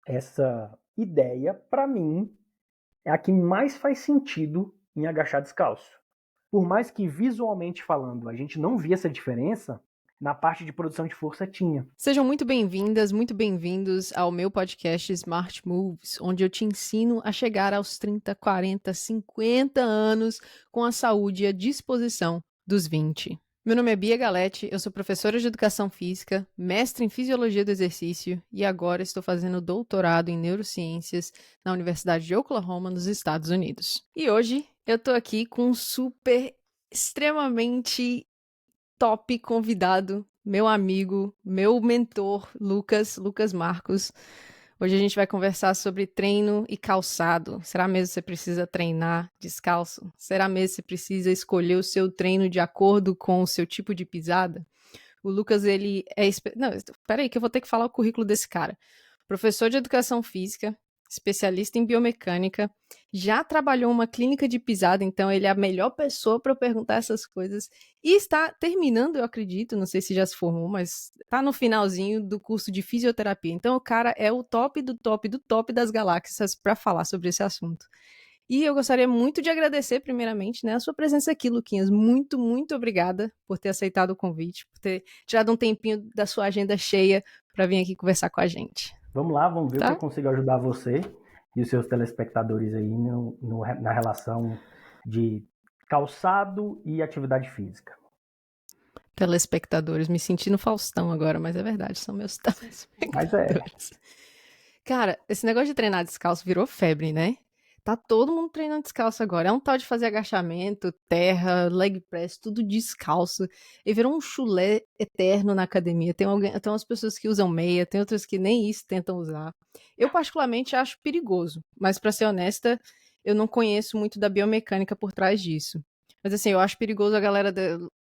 essa ideia, para mim, é a que mais faz sentido em agachar descalço. Por mais que visualmente falando a gente não via essa diferença, na parte de produção de força tinha. Sejam muito bem-vindas, muito bem-vindos ao meu podcast Smart Moves, onde eu te ensino a chegar aos 30, 40, 50 anos com a saúde e a disposição dos 20. Meu nome é Bia Galete, eu sou professora de Educação Física, mestre em Fisiologia do Exercício e agora estou fazendo doutorado em Neurociências na Universidade de Oklahoma, nos Estados Unidos. E hoje eu tô aqui com um super, extremamente top convidado, meu amigo, meu mentor, Lucas Marcos. Hoje a gente vai conversar sobre treino e calçado. Será mesmo que você precisa treinar descalço? Será mesmo que você precisa escolher o seu treino de acordo com o seu tipo de pisada? O Lucas, ele é... Não, peraí que eu vou ter que falar o currículo desse cara. Professor de Educação Física, especialista em biomecânica, já trabalhou em uma clínica de pisada, então ele é a melhor pessoa para eu perguntar essas coisas. E está terminando, eu acredito, não sei se já se formou, mas está no finalzinho do curso de fisioterapia. Então o cara é o top do top do top das galáxias para falar sobre esse assunto. E eu gostaria muito de agradecer, primeiramente, né, a sua presença aqui, Luquinhas. Muito, muito obrigada por ter aceitado o convite, por ter tirado um tempinho da sua agenda cheia para vir aqui conversar com a gente. Vamos lá, vamos ver o que eu Tá? consigo ajudar você e os seus telespectadores aí na relação de calçado e atividade física. Telespectadores, me senti no Faustão agora, mas é verdade, são meus Mas é, telespectadores. Cara, esse negócio de treinar descalço virou febre, né? Tá todo mundo treinando descalço agora. É um tal de fazer agachamento, terra, leg press, tudo descalço. E virou um chulé eterno na academia. Tem umas pessoas que usam meia, tem outras que nem isso tentam usar. Eu, particularmente, acho perigoso. Mas, pra ser honesta, eu não conheço muito da biomecânica por trás disso. Mas, assim, eu acho perigoso a galera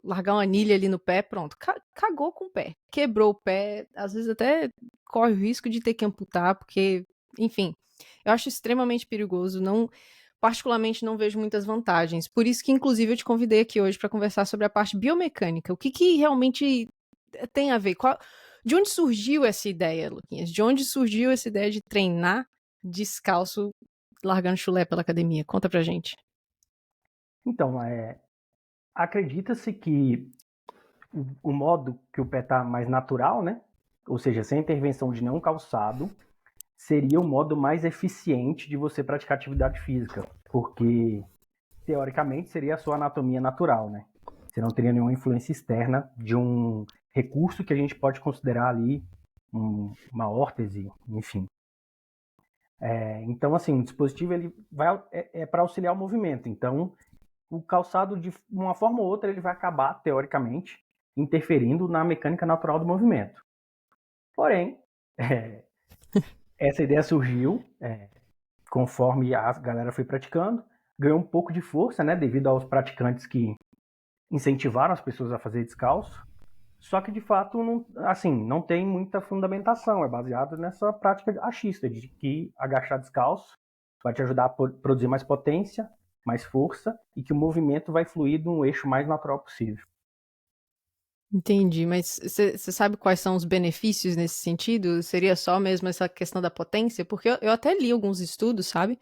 largar uma anilha ali no pé, pronto. Cagou com o pé. Quebrou o pé. Às vezes até corre o risco de ter que amputar, porque, enfim, eu acho extremamente perigoso, não, particularmente não vejo muitas vantagens. Por isso que, inclusive, eu te convidei aqui hoje para conversar sobre a parte biomecânica. O que, que realmente tem a ver? De onde surgiu essa ideia, Luquinhas? De onde surgiu essa ideia de treinar descalço, largando chulé pela academia? Conta pra gente. então, acredita-se que o modo que o pé está mais natural, né? Ou seja, sem intervenção de nenhum calçado, seria o modo mais eficiente de você praticar atividade física, porque teoricamente seria a sua anatomia natural, né? Você não teria nenhuma influência externa de um recurso que a gente pode considerar ali uma órtese, enfim. Então, assim, o dispositivo ele é para auxiliar o movimento. Então, o calçado, de uma forma ou outra, ele vai acabar, teoricamente, interferindo na mecânica natural do movimento. Porém, essa ideia surgiu conforme a galera foi praticando, ganhou um pouco de força, né, devido aos praticantes que incentivaram as pessoas a fazer descalço. Só que de fato não, assim, não tem muita fundamentação, é baseado nessa prática achista de que agachar descalço vai te ajudar a produzir mais potência, mais força e que o movimento vai fluir de um eixo mais natural possível. Entendi, mas você sabe quais são os benefícios nesse sentido? Seria só mesmo essa questão da potência? Porque eu até li alguns estudos, sabe?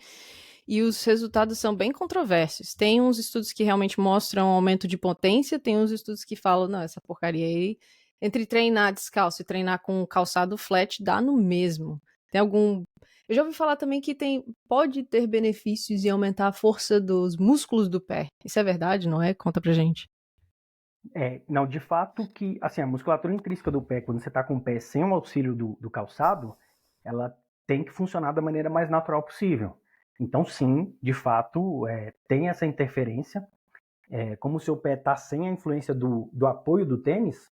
E os resultados são bem controversos. Tem uns estudos que realmente mostram um aumento de potência, tem uns estudos que falam, não, essa porcaria aí, entre treinar descalço e treinar com calçado flat, dá no mesmo. Tem algum. Eu já ouvi falar também que pode ter benefícios em aumentar a força dos músculos do pé. Isso é verdade, não é? Conta pra gente. Não, de fato que assim, a musculatura intrínseca do pé, quando você está com o pé sem o auxílio do calçado, ela tem que funcionar da maneira mais natural possível. Então, sim, de fato, tem essa interferência. Como o seu pé está sem a influência do apoio do tênis,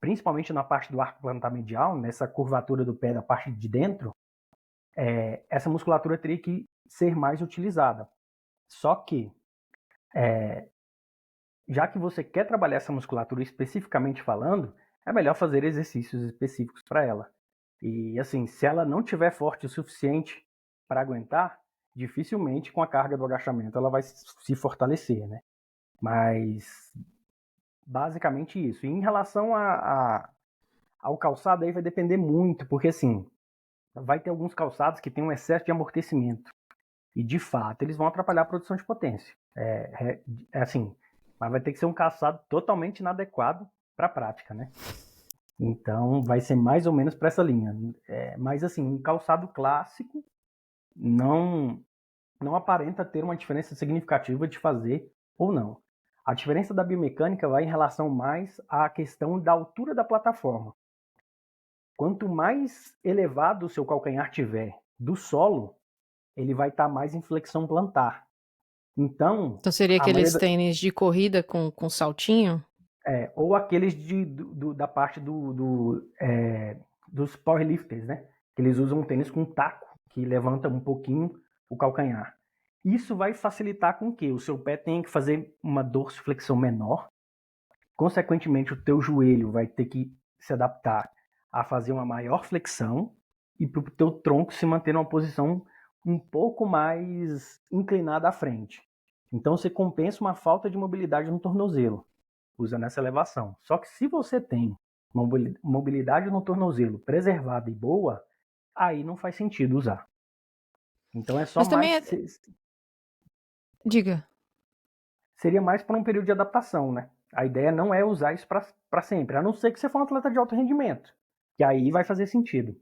principalmente na parte do arco plantar medial, nessa curvatura do pé da parte de dentro, essa musculatura teria que ser mais utilizada. Só que, já que você quer trabalhar essa musculatura especificamente falando, é melhor fazer exercícios específicos para ela. E assim, se ela não tiver forte o suficiente para aguentar, dificilmente com a carga do agachamento ela vai se fortalecer, né? Mas basicamente isso. E em relação ao calçado aí vai depender muito, porque assim, vai ter alguns calçados que têm um excesso de amortecimento. E, de fato, eles vão atrapalhar a produção de potência. É assim, mas vai ter que ser um calçado totalmente inadequado para a prática, né? Então, vai ser mais ou menos para essa linha. Mas, assim, um calçado clássico não aparenta ter uma diferença significativa de fazer ou não. A diferença da biomecânica vai em relação mais à questão da altura da plataforma. Quanto mais elevado o seu calcanhar tiver do solo, ele vai estar mais em flexão plantar. Então seria aqueles tênis de corrida com saltinho? Ou aqueles da parte dos powerlifters, né? Eles usam um tênis com taco, que levanta um pouquinho o calcanhar. Isso vai facilitar com que o seu pé tenha que fazer uma dorsiflexão menor. Consequentemente, o teu joelho vai ter que se adaptar a fazer uma maior flexão e para o teu tronco se manter numa posição um pouco mais inclinada à frente. Então, você compensa uma falta de mobilidade no tornozelo, usando essa elevação. Só que se você tem uma mobilidade no tornozelo preservada e boa, aí não faz sentido usar. Então é só Mas também mais... Diga. Seria mais para um período de adaptação, né? A ideia não é usar isso para sempre, a não ser que você for um atleta de alto rendimento, que aí vai fazer sentido.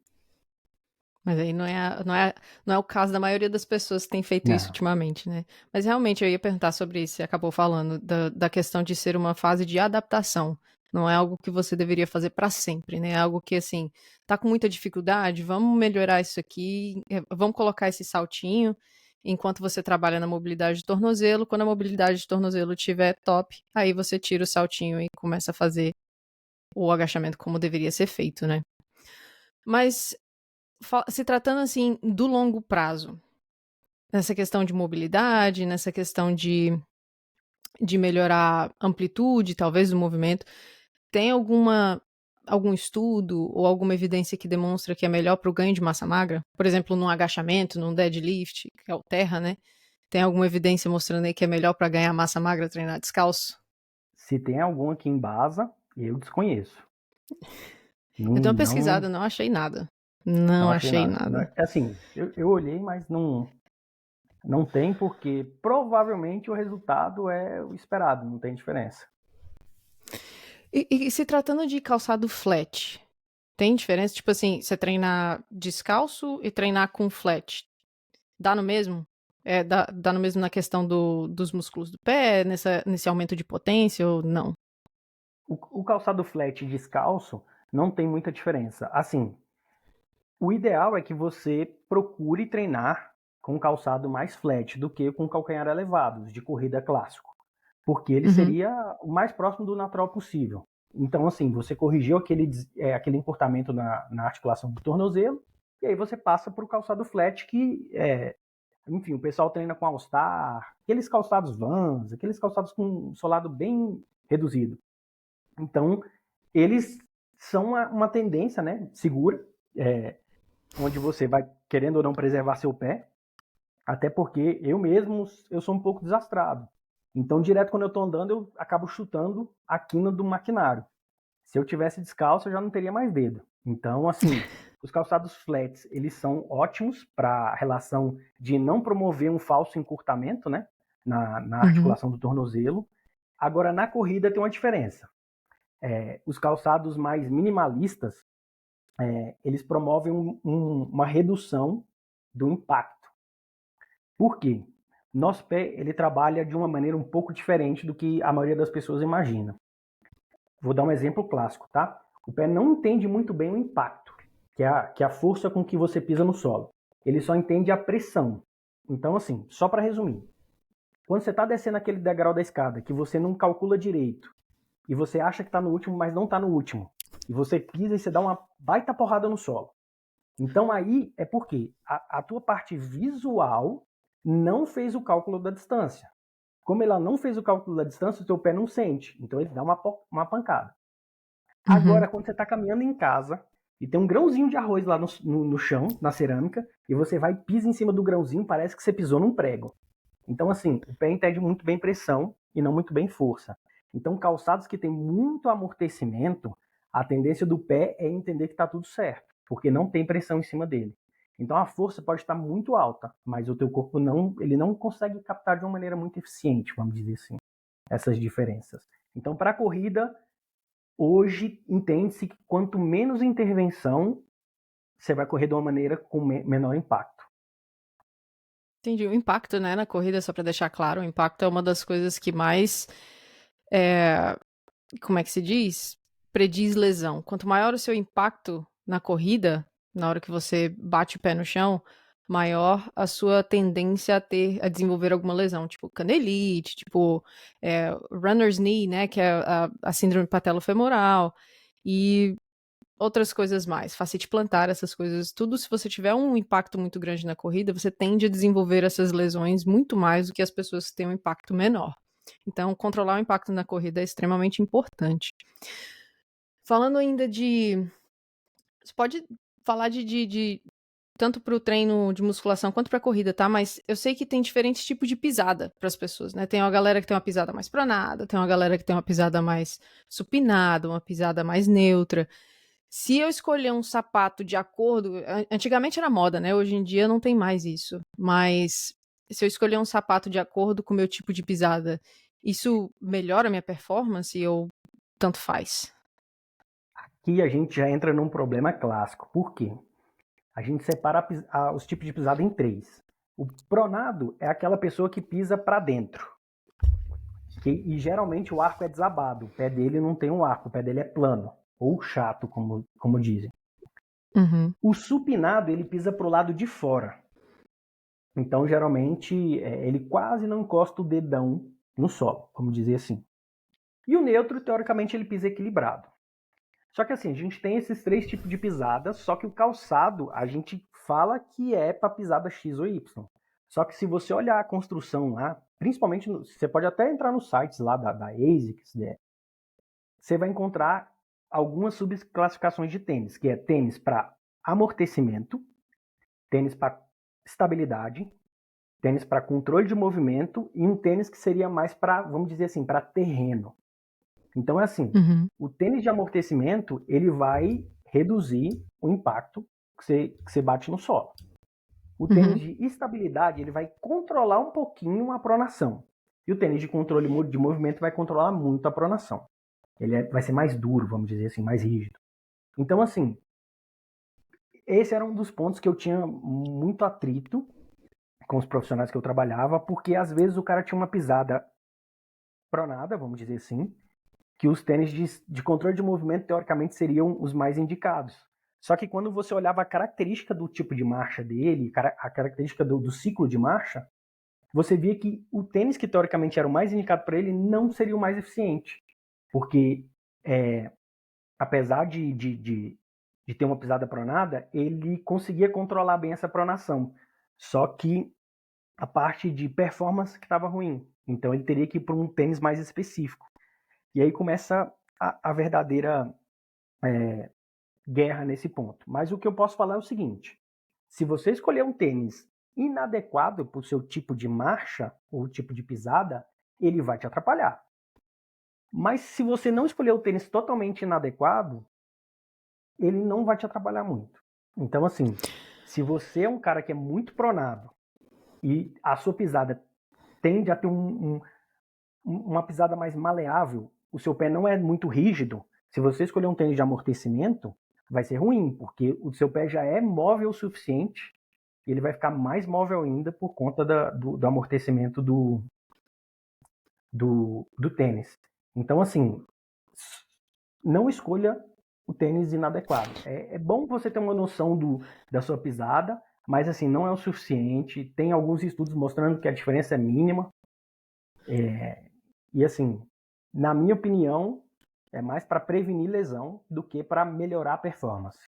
Mas aí não é o caso da maioria das pessoas que tem feito isso ultimamente, né? Mas realmente eu ia perguntar sobre isso, você acabou falando da questão de ser uma fase de adaptação. Não é algo que você deveria fazer para sempre, né? É algo que, assim, tá com muita dificuldade, vamos melhorar isso aqui, vamos colocar esse saltinho enquanto você trabalha na mobilidade de tornozelo. Quando a mobilidade de tornozelo estiver top, aí você tira o saltinho e começa a fazer o agachamento como deveria ser feito, né? Mas se tratando, assim, do longo prazo, nessa questão de mobilidade, nessa questão de melhorar a amplitude, talvez, do movimento, tem algum estudo ou alguma evidência que demonstra que é melhor para o ganho de massa magra? Por exemplo, num agachamento, num deadlift, que é o terra, né? Tem alguma evidência mostrando aí que é melhor para ganhar massa magra treinar descalço? Se tem algum aqui em Basa, eu desconheço. Eu dei uma pesquisada, não achei nada. Não achei nada. Assim, eu olhei, mas não tem, porque provavelmente o resultado é o esperado, não tem diferença. E se tratando de calçado flat, tem diferença? Tipo assim, você treinar descalço e treinar com flat, dá no mesmo? Dá no mesmo na questão dos músculos do pé, nesse aumento de potência ou não? O calçado flat descalço não tem muita diferença. Assim, o ideal é que você procure treinar com calçado mais flat do que com calcanhar elevados, de corrida clássico, porque ele seria o mais próximo do natural possível. Então, assim, você corrigiu aquele encurtamento na articulação do tornozelo, e aí você passa para o calçado flat, que, enfim, o pessoal treina com All-Star, aqueles calçados Vans, aqueles calçados com solado bem reduzido. Então, eles são uma tendência, né, segura, onde você vai, querendo ou não, preservar seu pé, até porque eu sou um pouco desastrado. Então, direto quando eu estou andando, eu acabo chutando a quina do maquinário. Se eu tivesse descalço, eu já não teria mais dedo. Então, assim, os calçados flats, eles são ótimos para a relação de não promover um falso encurtamento, né, na articulação do tornozelo. Agora, na corrida tem uma diferença. Os calçados mais minimalistas, eles promovem uma redução do impacto. Por quê? Nosso pé, ele trabalha de uma maneira um pouco diferente do que a maioria das pessoas imagina. Vou dar um exemplo clássico, tá? O pé não entende muito bem o impacto, que é a força com que você pisa no solo. Ele só entende a pressão. Então, assim, só para resumir. Quando você está descendo aquele degrau da escada, que você não calcula direito, e você acha que está no último, mas não está no último, e você pisa e você dá uma baita porrada no solo. Então aí é porque a tua parte visual não fez o cálculo da distância. Como ela não fez o cálculo da distância, o teu pé não sente. Então ele dá uma pancada. Agora, quando você está caminhando em casa e tem um grãozinho de arroz lá no chão, na cerâmica, e você vai e pisa em cima do grãozinho, parece que você pisou num prego. Então, assim, o pé entende muito bem pressão e não muito bem força. Então, calçados que têm muito amortecimento, a tendência do pé é entender que está tudo certo, porque não tem pressão em cima dele. Então a força pode estar muito alta, mas o teu corpo ele não consegue captar de uma maneira muito eficiente, vamos dizer assim, essas diferenças. Então para a corrida, hoje entende-se que quanto menos intervenção, você vai correr de uma maneira com menor impacto. Entendi. O impacto, né, na corrida, só para deixar claro, o impacto é uma das coisas que mais, como é que se diz? Prediz lesão. Quanto maior o seu impacto na corrida, na hora que você bate o pé no chão, maior a sua tendência a desenvolver alguma lesão, tipo canelite, tipo runner's knee, né, que é a síndrome patelofemoral, e outras coisas mais, fascite plantar, essas coisas, tudo. Se você tiver um impacto muito grande na corrida, você tende a desenvolver essas lesões muito mais do que as pessoas que têm um impacto menor. Então, controlar o impacto na corrida é extremamente importante. Falando ainda você pode falar de tanto para o treino de musculação quanto para a corrida, tá? Mas eu sei que tem diferentes tipos de pisada para as pessoas, né? Tem uma galera que tem uma pisada mais pronada, tem uma galera que tem uma pisada mais supinada, uma pisada mais neutra. Se eu escolher um sapato de acordo, antigamente era moda, né? Hoje em dia não tem mais isso. Mas se eu escolher um sapato de acordo com o meu tipo de pisada, isso melhora a minha performance ou tanto faz? Aqui a gente já entra num problema clássico. Por quê? A gente separa os tipos de pisada em 3. O pronado é aquela pessoa que pisa para dentro. E geralmente o arco é desabado. O pé dele não tem um arco, o pé dele é plano. Ou chato, como dizem. Uhum. O supinado, ele pisa para o lado de fora. Então, geralmente, ele quase não encosta o dedão no solo, como dizer assim. E o neutro, teoricamente, ele pisa equilibrado. Só que assim, a gente tem esses 3 tipos de pisadas, só que o calçado, a gente fala que é para pisada X ou Y. Só que se você olhar a construção lá, principalmente, você pode até entrar nos sites lá da ASICS, né? Você vai encontrar algumas subclassificações de tênis, que é tênis para amortecimento, tênis para estabilidade, tênis para controle de movimento e um tênis que seria mais para, vamos dizer assim, para terreno. Então é assim, o tênis de amortecimento, ele vai reduzir o impacto que você bate no solo. O tênis de estabilidade, ele vai controlar um pouquinho a pronação. E o tênis de controle de movimento vai controlar muito a pronação. Ele vai ser mais duro, vamos dizer assim, mais rígido. Então, assim, esse era um dos pontos que eu tinha muito atrito com os profissionais que eu trabalhava, porque às vezes o cara tinha uma pisada pronada, vamos dizer assim, que os tênis de controle de movimento, teoricamente, seriam os mais indicados. Só que quando você olhava a característica do tipo de marcha dele, a característica do ciclo de marcha, você via que o tênis que teoricamente era o mais indicado para ele não seria o mais eficiente. Porque, apesar de ter uma pisada pronada, ele conseguia controlar bem essa pronação. Só que a parte de performance que estava ruim. Então ele teria que ir para um tênis mais específico. E aí começa a verdadeira guerra nesse ponto. Mas o que eu posso falar é o seguinte: se você escolher um tênis inadequado para o seu tipo de marcha ou tipo de pisada, ele vai te atrapalhar. Mas se você não escolher o tênis totalmente inadequado, ele não vai te atrapalhar muito. Então, assim, se você é um cara que é muito pronado e a sua pisada tende a ter uma pisada mais maleável, o seu pé não é muito rígido, se você escolher um tênis de amortecimento, vai ser ruim, porque o seu pé já é móvel o suficiente e ele vai ficar mais móvel ainda por conta do amortecimento do tênis. Então, assim, não escolha o tênis inadequado. É bom você ter uma noção da sua pisada, mas assim, não é o suficiente. Tem alguns estudos mostrando que a diferença é mínima. E assim, na minha opinião, é mais para prevenir lesão do que para melhorar a performance.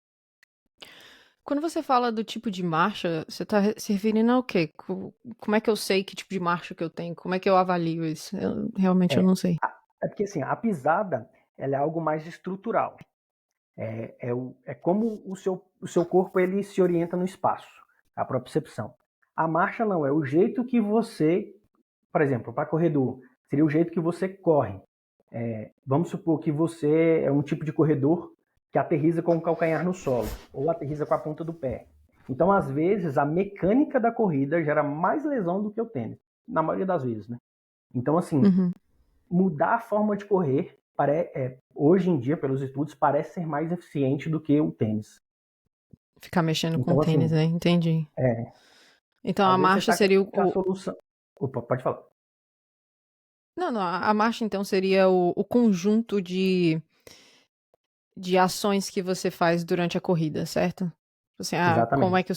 Quando você fala do tipo de marcha, você está se referindo ao quê? Como é que eu sei que tipo de marcha que eu tenho? Como é que eu avalio isso? Realmente eu não sei. É porque assim, a pisada ela é algo mais estrutural. É como o seu corpo ele se orienta no espaço, a propriocepção. A marcha não, é o jeito que você, por exemplo, para corredor, seria o jeito que você corre. Vamos supor que você é um tipo de corredor que aterriza com o calcanhar no solo, ou aterriza com a ponta do pé. Então, às vezes, a mecânica da corrida gera mais lesão do que o tênis, na maioria das vezes, né? Então, assim, Uhum. mudar a forma de correr, hoje em dia, pelos estudos, parece ser mais eficiente do que o tênis. Ficar mexendo com Então, tênis, assim, né? Entendi. Então às a vezes você marcha tá seria com a solução. Opa, pode falar. Não, não, a marcha então seria o conjunto de ações que você faz durante a corrida, certo? Assim, como é Exatamente. que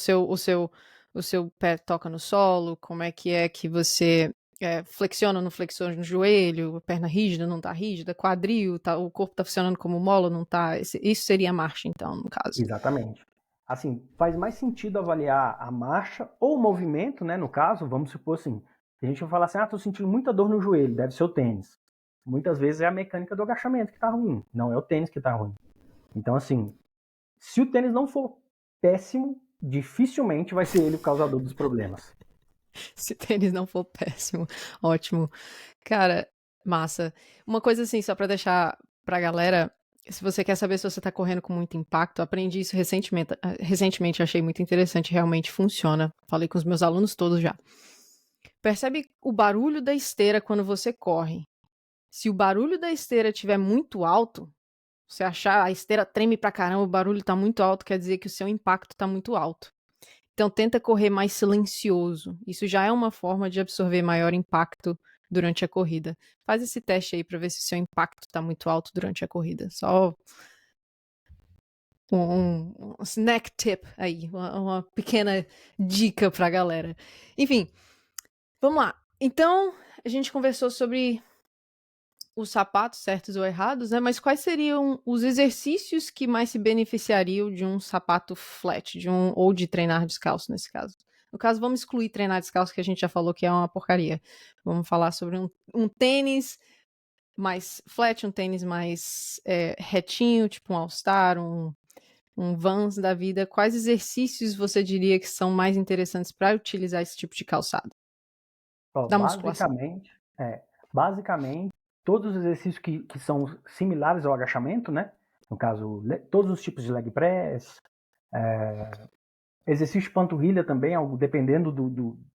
o seu pé toca no solo, como é que você flexiona ou não flexiona no joelho, a perna rígida, não tá rígida, quadril, o corpo tá funcionando como mola, não tá. Isso seria a marcha, então, no caso. Exatamente. Assim, faz mais sentido avaliar a marcha ou o movimento, né? No caso, vamos supor assim, a gente vai falar assim, tô sentindo muita dor no joelho, deve ser o tênis. Muitas vezes é a mecânica do agachamento que tá ruim, não é o tênis que tá ruim. Então, assim, se o tênis não for péssimo, dificilmente vai ser ele o causador dos problemas. Se o tênis não for péssimo, ótimo. Cara, massa. Uma coisa assim, só pra deixar pra galera, se você quer saber se você tá correndo com muito impacto, aprendi isso recentemente, achei muito interessante, realmente funciona. Falei com os meus alunos todos já. Percebe o barulho da esteira quando você corre. Se o barulho da esteira estiver muito alto, você achar a esteira treme pra caramba, o barulho tá muito alto, quer dizer que o seu impacto tá muito alto. Então tenta correr mais silencioso. Isso já é uma forma de absorver maior impacto durante a corrida. Faz esse teste aí para ver se o seu impacto está muito alto durante a corrida. Só um snack tip aí, uma pequena dica para a galera. Enfim, vamos lá. Então, a gente conversou sobre os sapatos certos ou errados, né? Mas quais seriam os exercícios que mais se beneficiariam de um sapato flat, ou de treinar descalço nesse caso? No caso, vamos excluir treinar descalço, que a gente já falou que é uma porcaria. Vamos falar sobre um tênis mais flat, um tênis mais retinho, tipo um All-Star, um Vans da vida. Quais exercícios você diria que são mais interessantes para utilizar esse tipo de calçado? Ó, Da musculação. basicamente, todos os exercícios que são similares ao agachamento, né? No caso, todos os tipos de leg press, exercício de panturrilha também, dependendo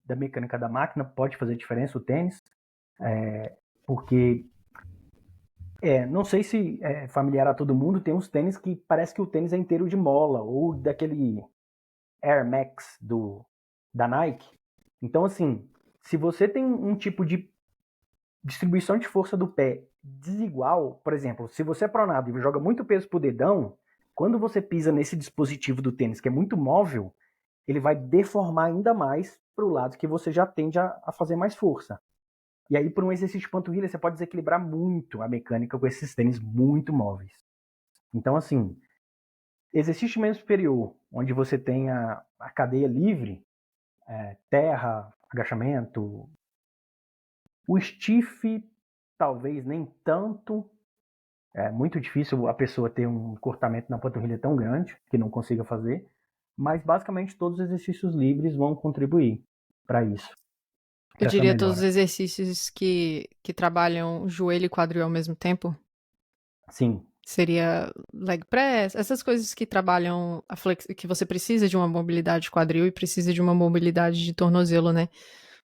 da mecânica da máquina, pode fazer diferença o tênis, porque não sei se é familiar a todo mundo, tem uns tênis que parece que o tênis é inteiro de mola, ou daquele Air Max da Nike. Então, assim, se você tem um tipo de distribuição de força do pé desigual, por exemplo, se você é pronado e joga muito peso pro dedão, quando você pisa nesse dispositivo do tênis que é muito móvel, ele vai deformar ainda mais para o lado que você já tende a fazer mais força. E aí, por um exercício de panturrilha, você pode desequilibrar muito a mecânica com esses tênis muito móveis. Então, assim, exercício de membro superior, onde você tem a cadeia livre, terra, agachamento, o stiff, talvez nem tanto. É muito difícil a pessoa ter um cortamento na panturrilha tão grande que não consiga fazer, mas basicamente todos os exercícios livres vão contribuir para isso, Eu para essa diria todos os melhora. exercícios que trabalham joelho e quadril ao mesmo tempo. Sim, Seria leg press, essas coisas que trabalham que você precisa de uma mobilidade de quadril e precisa de uma mobilidade de tornozelo, né?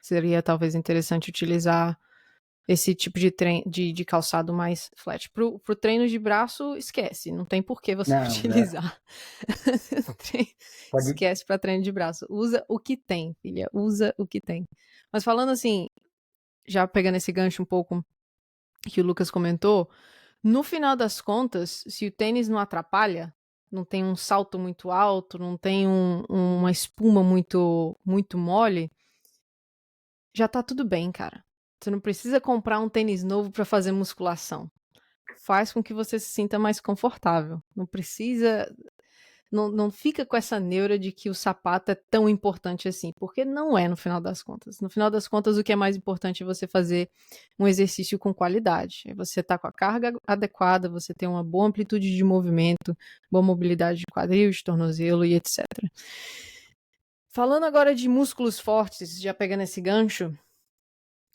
Seria talvez interessante utilizar esse tipo de calçado mais flat. Pro treino de braço, esquece. Não tem por que você não, utilizar. pode. Esquece para treino de braço. Usa o que tem, filha. Usa o que tem. Mas falando assim, já pegando esse gancho um pouco que o Lucas comentou, no final das contas, se o tênis não atrapalha, não tem um salto muito alto, não tem uma espuma muito mole, já tá tudo bem, cara. Você não precisa comprar um tênis novo para fazer musculação. Faz com que você se sinta mais confortável. Não precisa. Não fica com essa neura de que o sapato é tão importante assim, porque não é no final das contas. No final das contas, o que é mais importante é você fazer um exercício com qualidade. É você tá com a carga adequada, você tem uma boa amplitude de movimento, boa mobilidade de quadril, de tornozelo e etc. Falando agora de músculos fortes, já pegando esse gancho,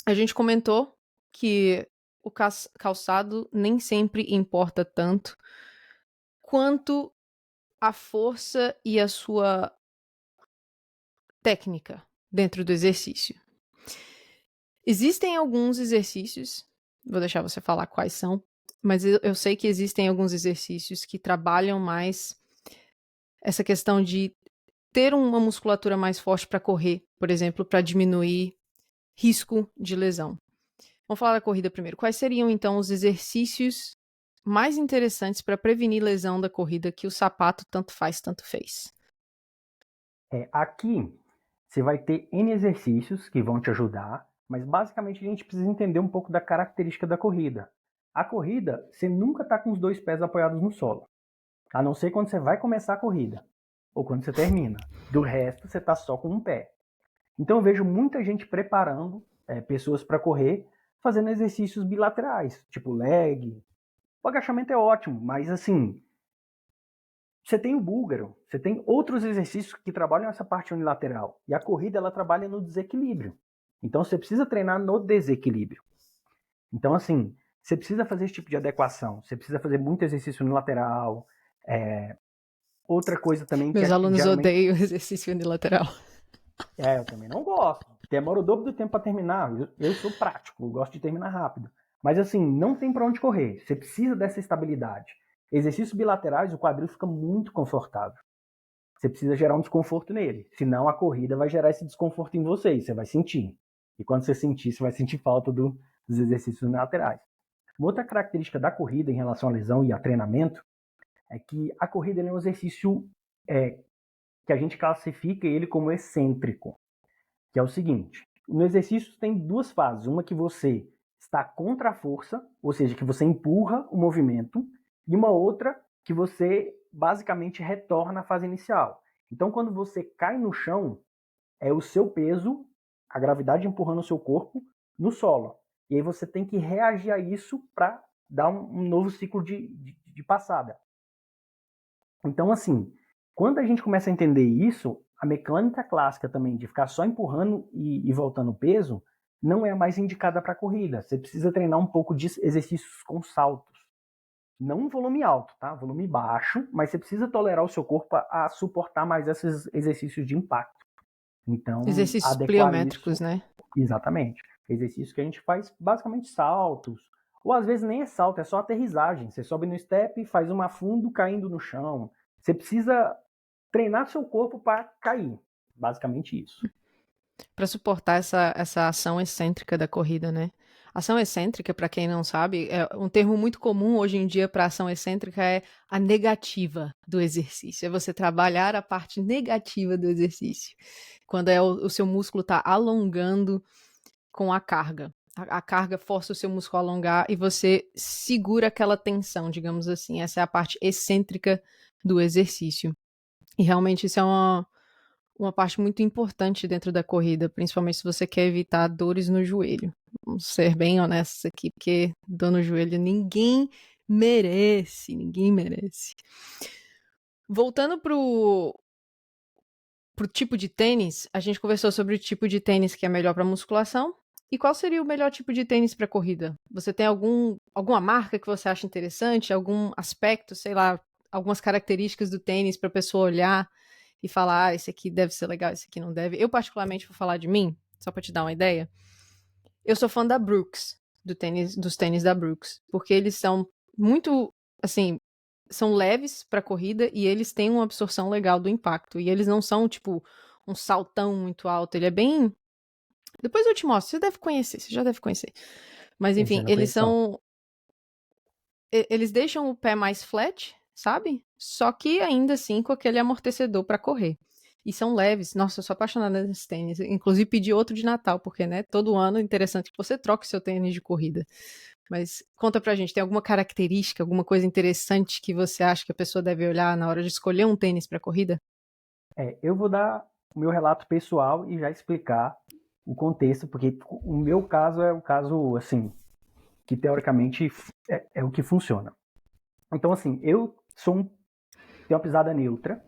a gente comentou que o calçado nem sempre importa tanto quanto a força e a sua técnica dentro do exercício. Existem alguns exercícios, vou deixar você falar quais são, mas eu sei que existem alguns exercícios que trabalham mais essa questão de ter uma musculatura mais forte para correr, por exemplo, para diminuir risco de lesão. Vamos falar da corrida primeiro. Quais seriam, então, os exercícios mais interessantes para prevenir lesão da corrida que o sapato tanto faz, tanto fez? Aqui, você vai ter N exercícios que vão te ajudar, mas basicamente a gente precisa entender um pouco da característica da corrida. A corrida, você nunca está com os 2 pés apoiados no solo, a não ser quando você vai começar a corrida, ou quando você termina. Do resto, você está só com um pé. Então eu vejo muita gente preparando pessoas para correr, fazendo exercícios bilaterais, tipo leg. O agachamento é ótimo, mas assim, você tem o búlgaro, você tem outros exercícios que trabalham essa parte unilateral. E a corrida, ela trabalha no desequilíbrio. Então você precisa treinar no desequilíbrio. Então assim, você precisa fazer esse tipo de adequação. Você precisa fazer muito exercício unilateral. Outra coisa também que Meus alunos geralmente... odeiam exercício unilateral. Eu também não gosto. Demora o dobro do tempo para terminar. Eu sou prático, eu gosto de terminar rápido. Mas assim, não tem para onde correr. Você precisa dessa estabilidade. Exercícios bilaterais, o quadril fica muito confortável. Você precisa gerar um desconforto nele. Senão a corrida vai gerar esse desconforto em você e você vai sentir. E quando você sentir, você vai sentir falta dos exercícios unilaterais. Uma outra característica da corrida em relação à lesão e a treinamento é que a corrida é um exercício que a gente classifica ele como excêntrico. Que é o seguinte, no exercício tem 2 fases. Uma que você está contra a força, ou seja, que você empurra o movimento, e uma outra que você basicamente retorna à fase inicial. Então, quando você cai no chão, é o seu peso, a gravidade empurrando o seu corpo no solo. E aí você tem que reagir a isso para dar um novo ciclo de passada. Então, assim, quando a gente começa a entender isso, a mecânica clássica também de ficar só empurrando e voltando peso não é a mais indicada para corrida. Você precisa treinar um pouco de exercícios com saltos. Não um volume alto, tá? Volume baixo, mas você precisa tolerar o seu corpo a suportar mais esses exercícios de impacto. Então, Exercícios adequar pliométricos, isso... né? Exatamente. Exercícios que a gente faz basicamente saltos. Ou às vezes nem é salto, é só aterrissagem. Você sobe no step, faz um afundo caindo no chão. Você precisa treinar seu corpo para cair. Basicamente isso. Para suportar essa ação excêntrica da corrida, né? Ação excêntrica, para quem não sabe, é um termo muito comum hoje em dia para ação excêntrica é a negativa do exercício. É você trabalhar a parte negativa do exercício. Quando o seu músculo está alongando com a carga. A carga força o seu músculo a alongar e você segura aquela tensão, digamos assim. Essa é a parte excêntrica do exercício. E realmente isso é uma parte muito importante dentro da corrida, principalmente se você quer evitar dores no joelho. Vamos ser bem honestos aqui, porque dor no joelho ninguém merece, ninguém merece. Voltando pro tipo de tênis, a gente conversou sobre o tipo de tênis que é melhor para musculação. E qual seria o melhor tipo de tênis para corrida? Você tem alguma marca que você acha interessante, algum aspecto, sei lá, algumas características do tênis para a pessoa olhar e falar, esse aqui deve ser legal, esse aqui não deve. Eu, particularmente, vou falar de mim, só para te dar uma ideia. Eu sou fã da Brooks, dos tênis da Brooks, porque eles são muito, assim, são leves para corrida e eles têm uma absorção legal do impacto. E eles não são, tipo, um saltão muito alto. Ele é bem... Depois eu te mostro, você já deve conhecer. Mas, Esse enfim, eu não eles conheço, não. são... Eles deixam o pé mais flat, sabe? Só que ainda assim com aquele amortecedor para correr. E são leves. Nossa, eu sou apaixonada nesses tênis. Inclusive pedi outro de Natal, porque, né, todo ano é interessante que você troque seu tênis de corrida. Mas conta pra gente, tem alguma característica, alguma coisa interessante que você acha que a pessoa deve olhar na hora de escolher um tênis para corrida? Eu vou dar o meu relato pessoal e já explicar o contexto, porque o meu caso é o caso, assim, que teoricamente é o que funciona. Então, assim, eu tenho uma pisada neutra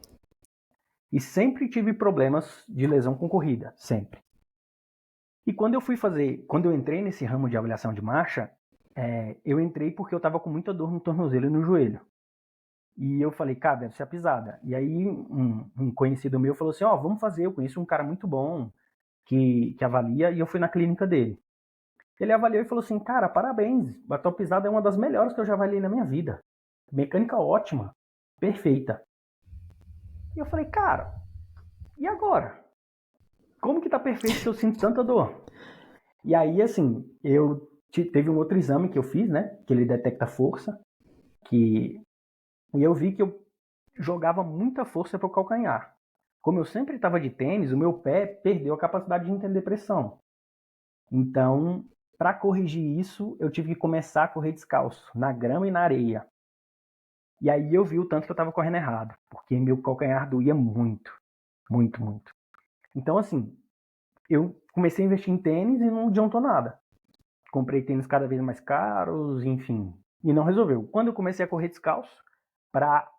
e sempre tive problemas de lesão com corrida, sempre. E quando eu entrei nesse ramo de avaliação de marcha, eu entrei porque eu estava com muita dor no tornozelo e no joelho. E eu falei, cara, deve ser a pisada. E aí um conhecido meu falou assim, vamos fazer, eu conheço um cara muito bom que avalia, e eu fui na clínica dele. Ele avaliou e falou assim, cara, parabéns, a tua pisada é uma das melhores que eu já avaliei na minha vida. Mecânica ótima, perfeita. E eu falei, cara, e agora? Como que tá perfeito se eu sinto tanta dor? E aí, assim, teve um outro exame que eu fiz, né, que ele detecta força, e eu vi que eu jogava muita força para o calcanhar. Como eu sempre estava de tênis, o meu pé perdeu a capacidade de entender pressão. Então, para corrigir isso, eu tive que começar a correr descalço, na grama e na areia. E aí eu vi o tanto que eu estava correndo errado, porque meu calcanhar doía muito, muito, muito. Então, assim, eu comecei a investir em tênis e não adiantou nada. Comprei tênis cada vez mais caros, enfim, e não resolveu. Quando eu comecei a correr descalço,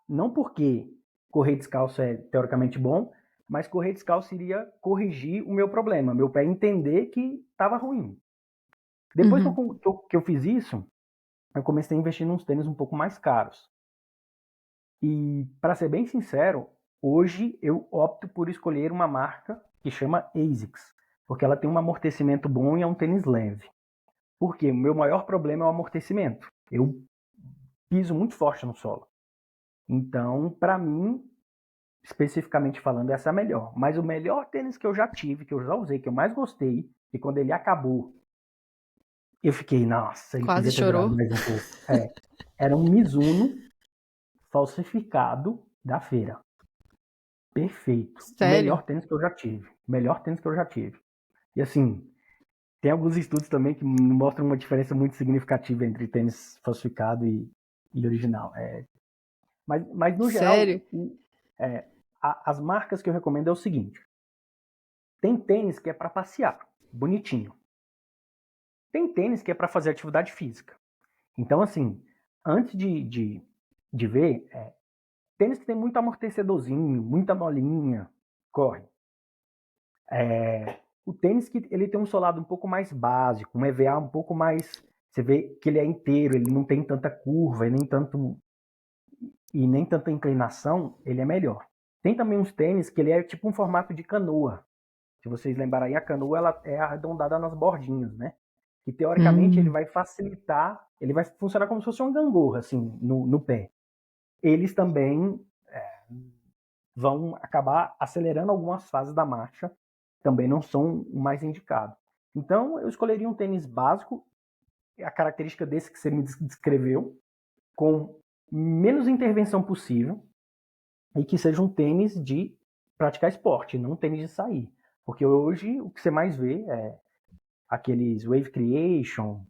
não porque correr descalço é teoricamente bom, mas correr descalço iria corrigir o meu problema, meu pé entender que estava ruim. Depois que eu fiz isso, eu comecei a investir nos tênis um pouco mais caros. E, para ser bem sincero, hoje eu opto por escolher uma marca que chama ASICS, porque ela tem um amortecimento bom e é um tênis leve. Porque o meu maior problema é o amortecimento. Eu piso muito forte no solo. Então, para mim, especificamente falando, essa é a melhor. Mas o melhor tênis que eu já tive, que eu já usei, que eu mais gostei, e quando ele acabou, eu fiquei, nossa, ele Quase podia ter durado chorou. mais um pouco. Era um Mizuno falsificado da feira. Perfeito. Sério? Melhor tênis que eu já tive. Melhor tênis que eu já tive. E assim, tem alguns estudos também que mostram uma diferença muito significativa entre tênis falsificado e original. Mas no geral, Sério? as marcas que eu recomendo é o seguinte. Tem tênis que é para passear, bonitinho. Tem tênis que é para fazer atividade física. Então, assim, antes de ver, tênis que tem muito amortecedorzinho, muita molinha, corre. O tênis que ele tem um solado um pouco mais básico, um EVA um pouco mais... Você vê que ele é inteiro, ele não tem tanta curva e nem tanta inclinação, ele é melhor. Tem também uns tênis que ele é tipo um formato de canoa. Se vocês lembrarem, a canoa ela é arredondada nas bordinhas, né? Que teoricamente ele Hum. vai facilitar, ele vai funcionar como se fosse uma gangorra, assim, no pé. Eles também vão acabar acelerando algumas fases da marcha, também não são o mais indicado. Então, eu escolheria um tênis básico, a característica desse que você me descreveu, com menos intervenção possível, e que seja um tênis de praticar esporte, não um tênis de sair. Porque hoje o que você mais vê é aqueles Wave Creation,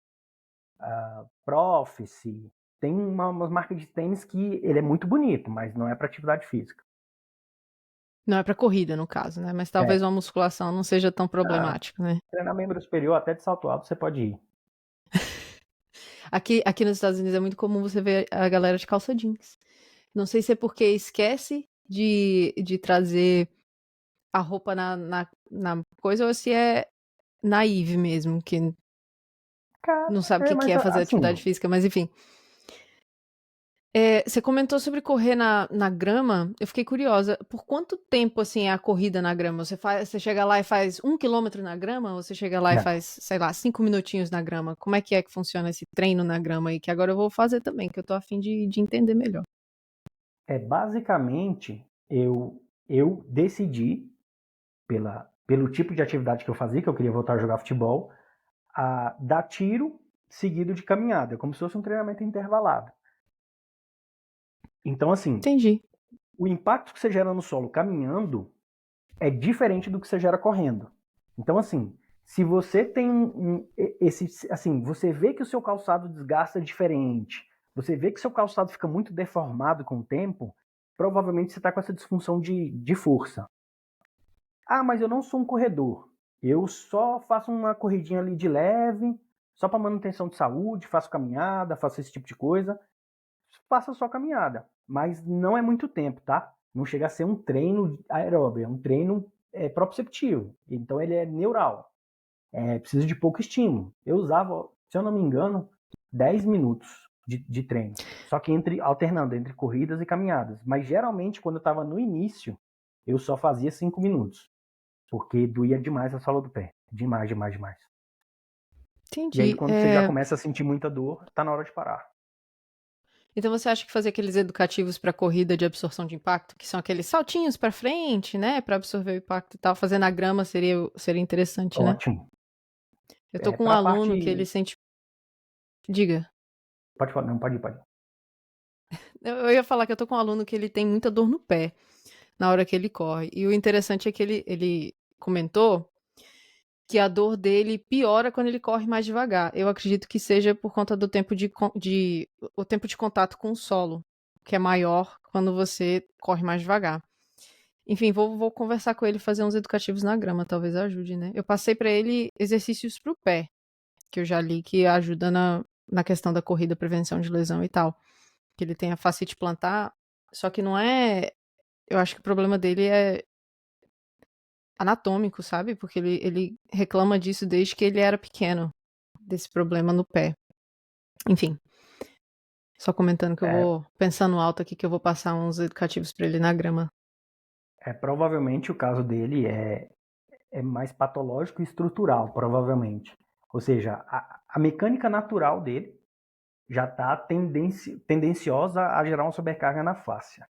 Prophecy. Tem umas marcas de tênis que ele é muito bonito, mas não é para atividade física. Não é pra corrida, no caso, né? Mas É, talvez uma musculação não seja tão problemático, né? treinar membro superior até de salto alto você pode ir. Aqui nos Estados Unidos é muito comum você ver a galera de calça jeans. Não sei se é porque esquece de trazer a roupa na coisa ou se é naive mesmo, que Cara, não sabe o que mas é fazer atividade assim, física, mas enfim. Você comentou sobre correr na grama. Eu fiquei curiosa. Por quanto tempo, assim, é a corrida na grama? Você chega lá e faz 1 quilômetro na grama? Ou você chega lá e não. faz, sei lá, 5 minutinhos na grama? Como é que funciona esse treino na grama aí? Que agora eu vou fazer também, que eu tô a fim de entender melhor. Basicamente, eu decidi, pelo tipo de atividade que eu fazia, que eu queria voltar a jogar futebol, a dar tiro seguido de caminhada, como se fosse um treinamento intervalado. Então, assim, Entendi. o impacto que você gera no solo caminhando é diferente do que você gera correndo. Então, assim, se você tem assim, você vê que o seu calçado desgasta diferente, você vê que seu calçado fica muito deformado com o tempo, provavelmente você está com essa disfunção de força. Ah, mas eu não sou um corredor. Eu só faço uma corridinha ali de leve, só para manutenção de saúde, faço caminhada, faço esse tipo de coisa. Faça só caminhada, mas não é muito tempo, tá? Não chega a ser um treino aeróbio, é um treino proprioceptivo. Então ele é neural. Precisa de pouco estímulo. Eu usava, se eu não me engano, 10 minutos de treino. Só que alternando entre corridas e caminhadas. Mas geralmente, quando eu estava no início, eu só fazia 5 minutos. Porque doía demais a sola do pé. Demais, demais, demais. E aí, Entendi. quando você já começa a sentir muita dor, tá na hora de parar. Então você acha que fazer aqueles educativos para corrida de absorção de impacto, que são aqueles saltinhos para frente, né, para absorver o impacto e tal, fazer na grama seria interessante, né? Ótimo. Eu tô com um Pra aluno que ele parte... sente. Diga. Pode falar, não, pode ir, pode ir. Eu ia falar que eu tô com um aluno que ele tem muita dor no pé na hora que ele corre. E o interessante é que ele comentou que a dor dele piora quando ele corre mais devagar. Eu acredito que seja por conta do tempo o tempo de contato com o solo, que é maior quando você corre mais devagar. Enfim, vou conversar com ele, fazer uns educativos na grama, talvez ajude, né? Eu passei pra ele exercícios pro pé, que eu já li que ajuda na questão da corrida, prevenção de lesão e tal. Que ele tem a fascite plantar, só que não é. Eu acho que o problema dele é anatômico, sabe? Porque ele reclama disso desde que ele era pequeno, desse problema no pé. Enfim, só comentando que eu vou pensando alto aqui que eu vou passar uns educativos pra ele na grama. Provavelmente o caso dele é mais patológico e estrutural, provavelmente. Ou seja, a mecânica natural dele já está tendenciosa a gerar uma sobrecarga na fáscia.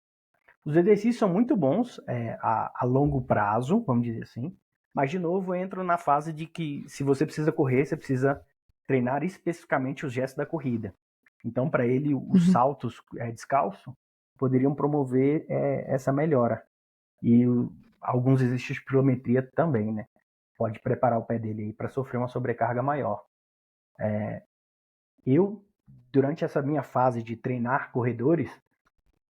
Os exercícios são muito bons a longo prazo, vamos dizer assim, mas de novo eu entro na fase de que se você precisa correr, você precisa treinar especificamente os gestos da corrida. Então, para ele, os saltos descalço poderiam promover essa melhora. E alguns exercícios de pliometria também, né? Pode preparar o pé dele para sofrer uma sobrecarga maior. Eu, durante essa minha fase de treinar corredores,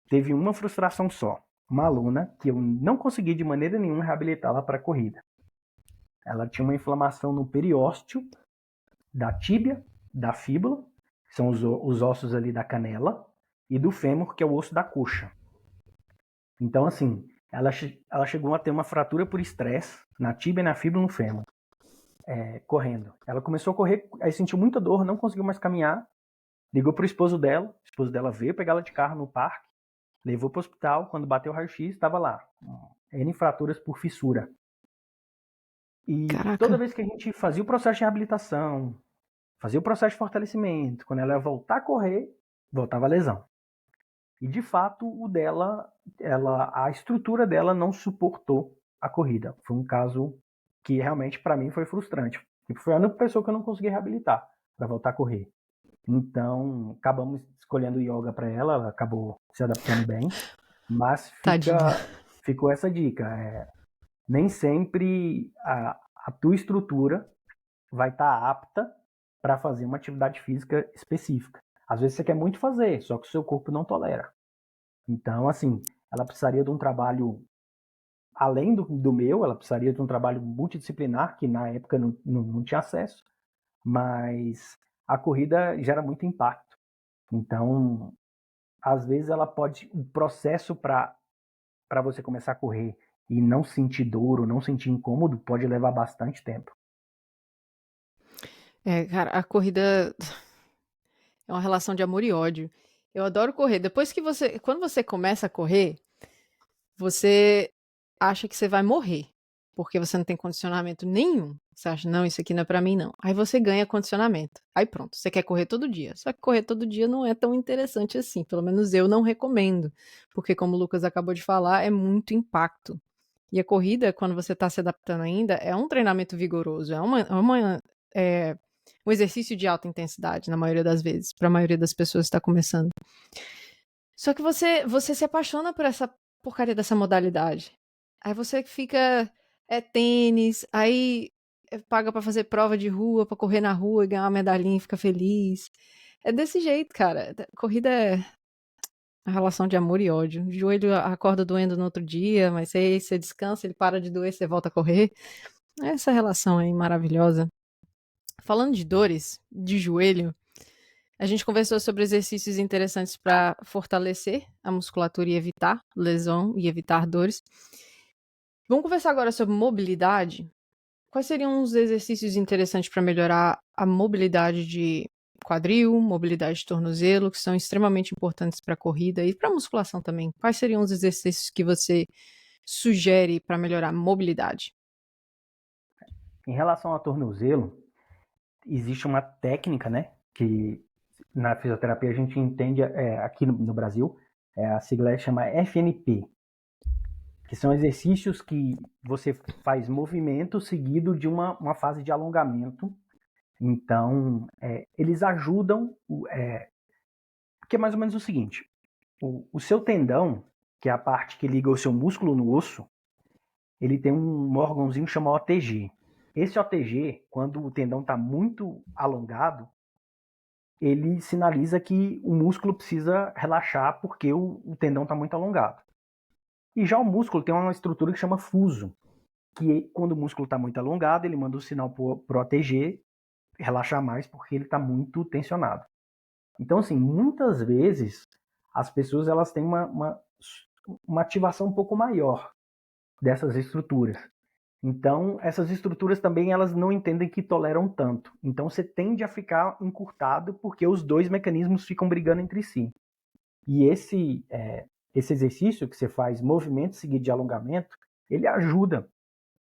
teve uma frustração só. Uma aluna que eu não consegui de maneira nenhuma reabilitá-la para a corrida. Ela tinha uma inflamação no periósteo da tíbia, da fíbula, que são os ossos ali da canela, e do fêmur, que é o osso da coxa. Então, assim, ela chegou a ter uma fratura por estresse na tíbia, na fíbula e no fêmur, correndo. Ela começou a correr, aí sentiu muita dor, não conseguiu mais caminhar, ligou pro esposo dela veio pegar ela de carro no parque, levou para o hospital, quando bateu o raio-x, estava lá, N fraturas por fissura. E toda Caraca. vez que a gente fazia o processo de reabilitação, fazia o processo de fortalecimento, quando ela ia voltar a correr, voltava a lesão. E de fato, a estrutura dela não suportou a corrida. Foi um caso que realmente para mim foi frustrante. Foi a única pessoa que eu não consegui reabilitar para voltar a correr. Então, acabamos escolhendo yoga para ela acabou se adaptando bem, mas ficou essa dica. Nem sempre a tua estrutura vai estar apta para fazer uma atividade física específica. Às vezes você quer muito fazer, só que o seu corpo não tolera. Então, assim, ela precisaria de um trabalho além do meu, ela precisaria de um trabalho multidisciplinar, que na época não tinha acesso, mas a corrida gera muito impacto. Então, às vezes o processo para você começar a correr e não sentir dor ou não sentir incômodo pode levar bastante tempo. Cara, a corrida é uma relação de amor e ódio. Eu adoro correr. Quando você começa a correr, você acha que você vai morrer, porque você não tem condicionamento nenhum. Você acha, não, isso aqui não é pra mim, não. Aí você ganha condicionamento. Aí pronto, você quer correr todo dia. Só que correr todo dia não é tão interessante assim. Pelo menos eu não recomendo. Porque, como o Lucas acabou de falar, é muito impacto. E a corrida, quando você tá se adaptando ainda, é um treinamento vigoroso. Um exercício de alta intensidade, na maioria das vezes, para a maioria das pessoas que está começando. Só que você se apaixona por essa porcaria dessa modalidade. Aí você fica. É tênis, aí paga pra fazer prova de rua, pra correr na rua e ganhar uma medalhinha e fica feliz. É desse jeito, cara. Corrida é a relação de amor e ódio. O joelho acorda doendo no outro dia, mas aí você descansa, ele para de doer, você volta a correr. Essa relação aí maravilhosa. Falando de dores, de joelho, a gente conversou sobre exercícios interessantes para fortalecer a musculatura e evitar lesão e evitar dores. Vamos conversar agora sobre mobilidade. Quais seriam os exercícios interessantes para melhorar a mobilidade de quadril, mobilidade de tornozelo, que são extremamente importantes para a corrida e para a musculação também. Quais seriam os exercícios que você sugere para melhorar a mobilidade? Em relação ao tornozelo, existe uma técnica, né, que na fisioterapia a gente entende aqui no Brasil, a sigla chama FNP, que são exercícios que você faz movimento seguido de uma fase de alongamento. Então, eles ajudam, porque é mais ou menos o seguinte, o seu tendão, que é a parte que liga o seu músculo no osso, ele tem um órgãozinho chamado OTG. Esse OTG, quando o tendão está muito alongado, ele sinaliza que o músculo precisa relaxar porque o tendão está muito alongado. E já o músculo tem uma estrutura que chama fuso, que quando o músculo está muito alongado, ele manda um sinal para o OTG relaxar mais porque ele está muito tensionado. Então, assim, muitas vezes as pessoas elas têm uma ativação um pouco maior dessas estruturas. Então, essas estruturas também elas não entendem que toleram tanto. Então, você tende a ficar encurtado porque os dois mecanismos ficam brigando entre si. E esse exercício que você faz, movimento seguido de alongamento, ele ajuda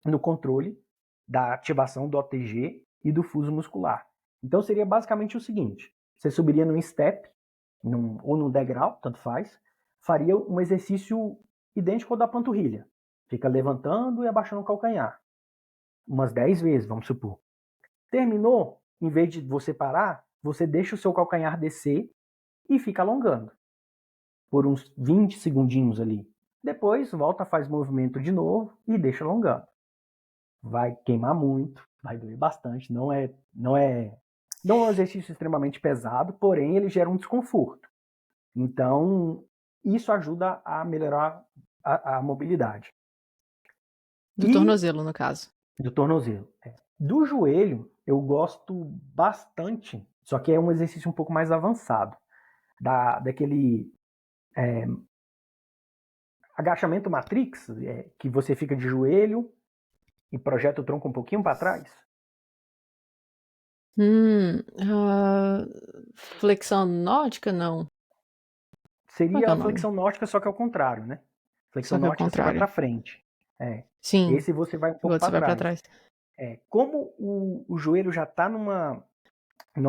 no controle da ativação do OTG e do fuso muscular. Então, seria basicamente o seguinte: você subiria num step, ou num degrau, tanto faz, faria um exercício idêntico ao da panturrilha. Fica levantando e abaixando o calcanhar. Umas 10 vezes, vamos supor. Terminou, em vez de você parar, você deixa o seu calcanhar descer e fica alongando. Por uns 20 segundinhos ali. Depois, volta, faz movimento de novo e deixa alongando. Vai queimar muito, vai doer bastante. Não é um exercício extremamente pesado, porém ele gera um desconforto. Então, isso ajuda a melhorar a mobilidade. Do tornozelo, no caso. Do tornozelo. Do joelho, eu gosto bastante, só que é um exercício um pouco mais avançado. Daquele agachamento matrix, que você fica de joelho e projeta o tronco um pouquinho para trás. Flexão nórdica, não. Seria a flexão nórdica, só que ao contrário, né? Flexão nórdica você vai para frente. Sim. Esse você vai um pouco para trás. Como o joelho já está numa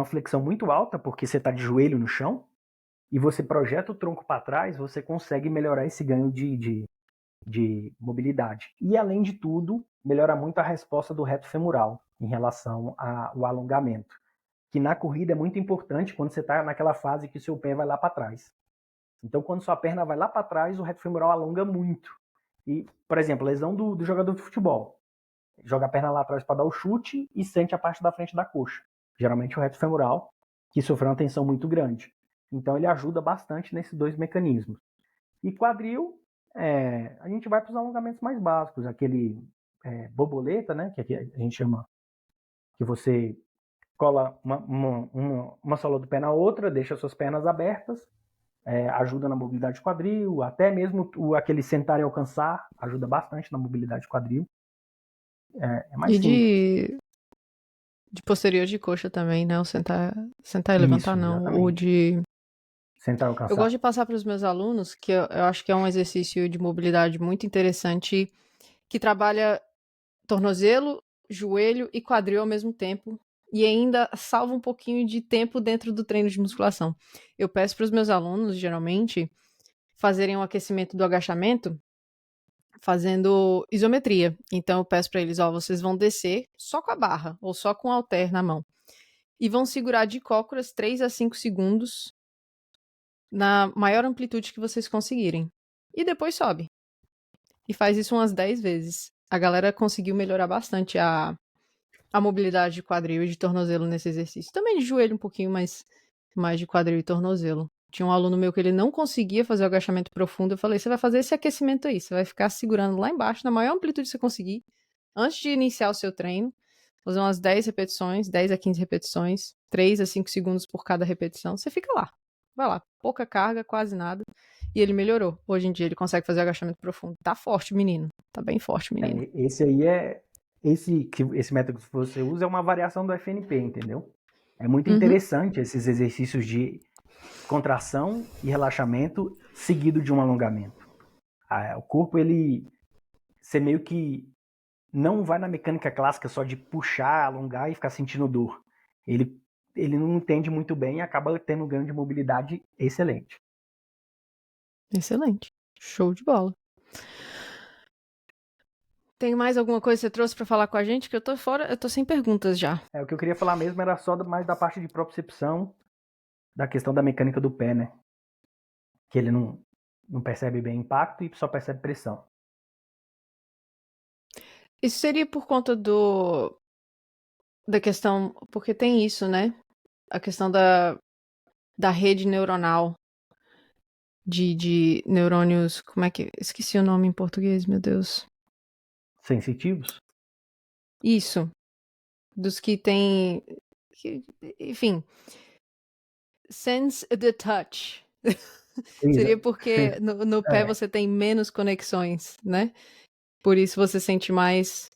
flexão muito alta, porque você está de joelho no chão, e você projeta o tronco para trás, você consegue melhorar esse ganho de mobilidade. E, além de tudo, melhora muito a resposta do reto femoral em relação ao alongamento, que na corrida é muito importante quando você está naquela fase que o seu pé vai lá para trás. Então, quando sua perna vai lá para trás, o reto femoral alonga muito. E, por exemplo, lesão do jogador de futebol. Joga a perna lá atrás para dar o chute e sente a parte da frente da coxa. Geralmente o reto femoral, que sofreu uma tensão muito grande. Então, ele ajuda bastante nesses dois mecanismos. E quadril, a gente vai para os alongamentos mais básicos, aquele borboleta, né, que aqui a gente chama, que você cola uma sola do pé na outra, deixa suas pernas abertas, ajuda na mobilidade de quadril, até mesmo aquele sentar e alcançar ajuda bastante na mobilidade de quadril. É mais simples. De posterior de coxa também, né? O sentar e levantar, não. Exatamente. O de sentar e alcançar. Eu gosto de passar para os meus alunos que eu acho que é um exercício de mobilidade muito interessante, que trabalha tornozelo, joelho e quadril ao mesmo tempo, e ainda salva um pouquinho de tempo dentro do treino de musculação. Eu peço para os meus alunos, geralmente, fazerem um aquecimento do agachamento fazendo isometria. Então eu peço para eles, vocês vão descer só com a barra ou só com o halter na mão e vão segurar de cócoras 3 a 5 segundos na maior amplitude que vocês conseguirem. E depois sobe. E faz isso umas 10 vezes. A galera conseguiu melhorar bastante a mobilidade de quadril e de tornozelo nesse exercício. Também de joelho um pouquinho, mas mais de quadril e tornozelo. Tinha um aluno meu que ele não conseguia fazer o agachamento profundo. Eu falei, você vai fazer esse aquecimento aí. Você vai ficar segurando lá embaixo, na maior amplitude que você conseguir, antes de iniciar o seu treino. Fazer umas 10 repetições, 10 a 15 repetições, 3 a 5 segundos por cada repetição. Você fica lá. Vai lá. Pouca carga, quase nada. E ele melhorou. Hoje em dia ele consegue fazer agachamento profundo. Tá forte, menino. Tá bem forte, menino. Esse aí esse método que você usa é uma variação do FNP, entendeu? É muito Uhum. interessante esses exercícios de contração e relaxamento seguido de um alongamento. O corpo, você meio que não vai na mecânica clássica só de puxar, alongar e ficar sentindo dor. Ele, ele não entende muito bem e acaba tendo um ganho de mobilidade excelente. Excelente. Show de bola. Tem mais alguma coisa que você trouxe pra falar com a gente? Que eu tô fora, eu tô sem perguntas já. O que eu queria falar mesmo era só mais da parte de propriocepção, da questão da mecânica do pé, né? Que ele não percebe bem impacto e só percebe pressão. Isso seria por conta da questão, porque tem isso, né? A questão da rede neuronal de neurônios, como é que, esqueci o nome em português, meu Deus. Sensitivos? Isso, dos que tem, enfim, sense the touch. Seria porque no pé É, você tem menos conexões, né? Por isso você sente mais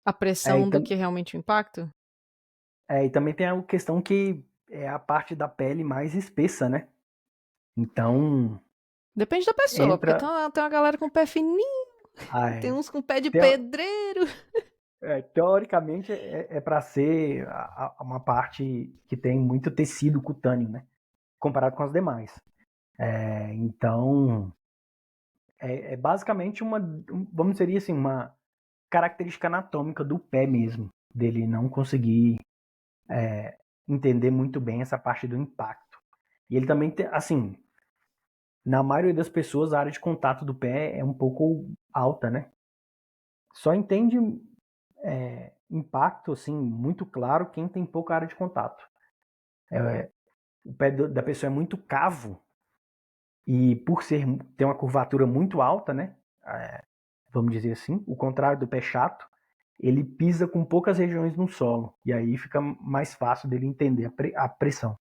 a é, pressão do que realmente o impacto? e também tem a questão que é a parte da pele mais espessa, né? Então, Depende da pessoa, porque entra. tem uma galera com pé fininho, ah, tem é, uns com pé de teo- pedreiro. teoricamente é para ser uma parte que tem muito tecido cutâneo, né? Comparado com as demais. Então, é basicamente vamos dizer assim, uma característica anatômica do pé mesmo, dele não conseguir entender muito bem essa parte do impacto. E ele também tem, assim, na maioria das pessoas, a área de contato do pé é um pouco alta, né? Só entende impacto, assim, muito claro quem tem pouca área de contato. O pé da pessoa é muito cavo e por ter uma curvatura muito alta, né? Vamos dizer assim, o contrário do pé chato, ele pisa com poucas regiões no solo e aí fica mais fácil dele entender a pressão.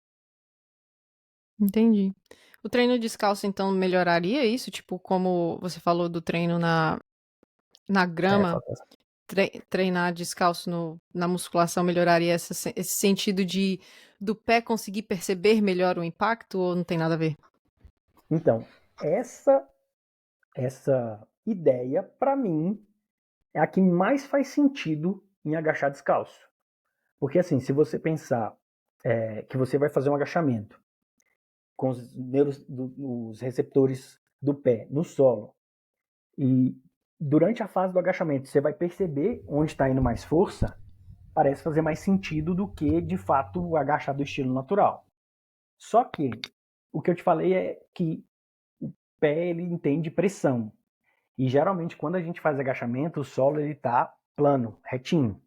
Entendi. O treino descalço, então, melhoraria isso? Tipo, como você falou do treino na grama, Falta essa. treinar descalço na musculação melhoraria esse sentido do pé conseguir perceber melhor o impacto ou não tem nada a ver? Então, essa ideia, para mim, é a que mais faz sentido em agachar descalço. Porque assim, se você pensar que você vai fazer um agachamento com os receptores do pé no solo e durante a fase do agachamento você vai perceber onde está indo mais força, parece fazer mais sentido do que de fato agachar do estilo natural. Só que o que eu te falei é que o pé ele entende pressão e geralmente quando a gente faz agachamento o solo ele está plano, retinho.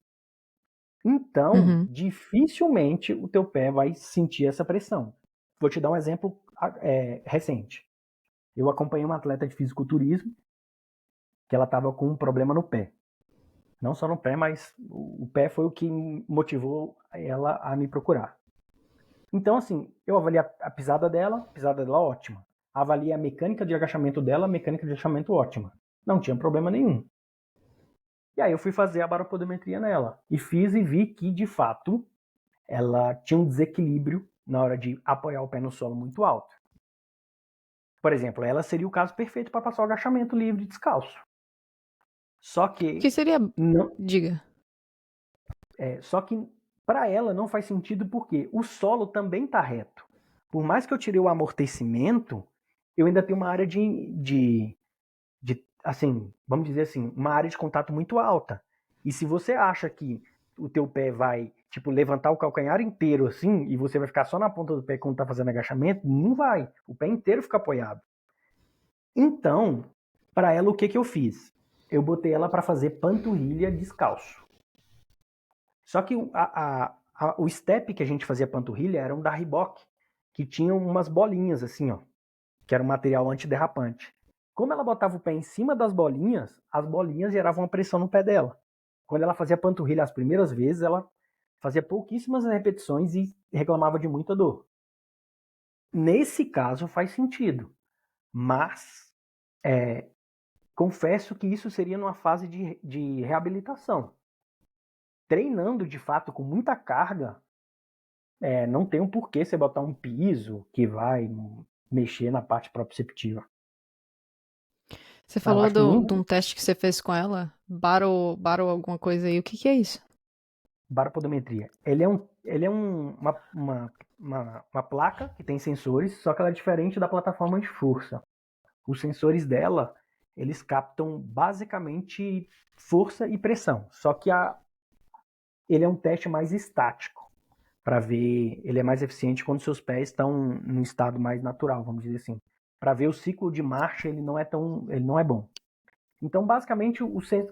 Então, Uhum. dificilmente o teu pé vai sentir essa pressão. Vou te dar um exemplo recente. Eu acompanhei uma atleta de fisiculturismo que ela estava com um problema no pé. Não só no pé, mas o pé foi o que motivou ela a me procurar. Então, assim, eu avaliei a pisada dela ótima. Avaliei a mecânica de agachamento dela, a mecânica de agachamento ótima. Não tinha problema nenhum. E aí eu fui fazer a baropodometria nela. E fiz e vi que, de fato, ela tinha um desequilíbrio na hora de apoiar o pé no solo muito alto. Por exemplo, ela seria o caso perfeito para passar o agachamento livre descalço. Só Que que seria, não, diga. só que para ela não faz sentido porque o solo também está reto. Por mais que eu tirei o amortecimento, eu ainda tenho uma área assim, vamos dizer assim, uma área de contato muito alta. E se você acha que o teu pé vai, tipo, levantar o calcanhar inteiro assim, e você vai ficar só na ponta do pé quando tá fazendo agachamento, não vai. O pé inteiro fica apoiado. Então, para ela, o que eu fiz? Eu botei ela para fazer panturrilha descalço. Só que o step que a gente fazia panturrilha era um da Reebok, que tinha umas bolinhas assim, ó, que era um material antiderrapante. Como ela botava o pé em cima das bolinhas, as bolinhas geravam uma pressão no pé dela. Quando ela fazia panturrilha as primeiras vezes, ela fazia pouquíssimas repetições e reclamava de muita dor. Nesse caso faz sentido, mas confesso que isso seria numa fase de reabilitação. Treinando de fato com muita carga, Não tem um porquê você botar um piso que vai mexer na parte proprioceptiva. Você Mas eu falou acho de um teste que você fez com ela? Baro alguma coisa aí. O que é isso? baropodometria. Ele é uma placa que tem sensores, só que ela é diferente da plataforma de força. Os sensores dela, eles captam basicamente força e pressão. Só que ele é um teste mais estático, para ver, ele é mais eficiente quando seus pés estão num estado mais natural, vamos dizer assim. Para ver o ciclo de marcha, ele não é bom. Então, basicamente,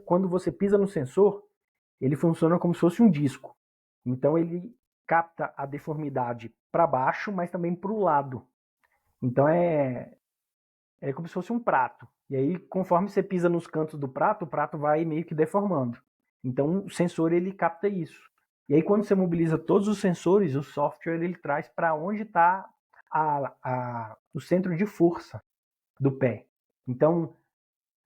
quando você pisa no sensor, ele funciona como se fosse um disco. Então, ele capta a deformidade para baixo, mas também para o lado. Então, é como se fosse um prato. E aí, conforme você pisa nos cantos do prato, o prato vai meio que deformando. Então, o sensor ele capta isso. E aí, quando você mobiliza todos os sensores, o software ele traz para onde está o centro de força do pé. Então,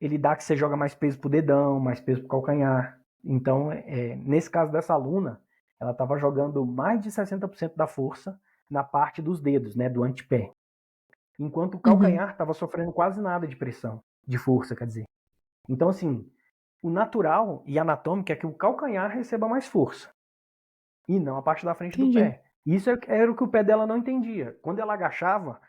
ele dá que você joga mais peso pro dedão, mais peso pro calcanhar. Então, nesse caso dessa aluna, ela estava jogando mais de 60% da força na parte dos dedos, né, do antepé. Enquanto o calcanhar estava sofrendo quase nada de pressão, de força, quer dizer. Então, assim, o natural e anatômico é que o calcanhar receba mais força e não a parte da frente do Entendi. pé. Isso era o que o pé dela não entendia. Quando ela agachava,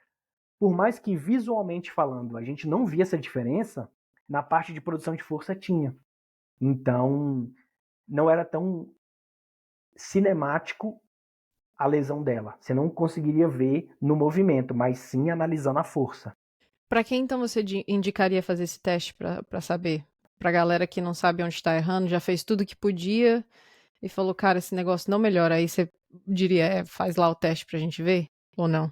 por mais que visualmente falando a gente não via essa diferença, na parte de produção de força tinha. Então, não era tão cinemático a lesão dela. Você não conseguiria ver no movimento, mas sim analisando a força. Pra quem então você indicaria fazer esse teste pra saber? Pra galera que não sabe onde tá errando, já fez tudo que podia e falou, cara, esse negócio não melhora. Aí você diria, faz lá o teste pra gente ver? Ou não?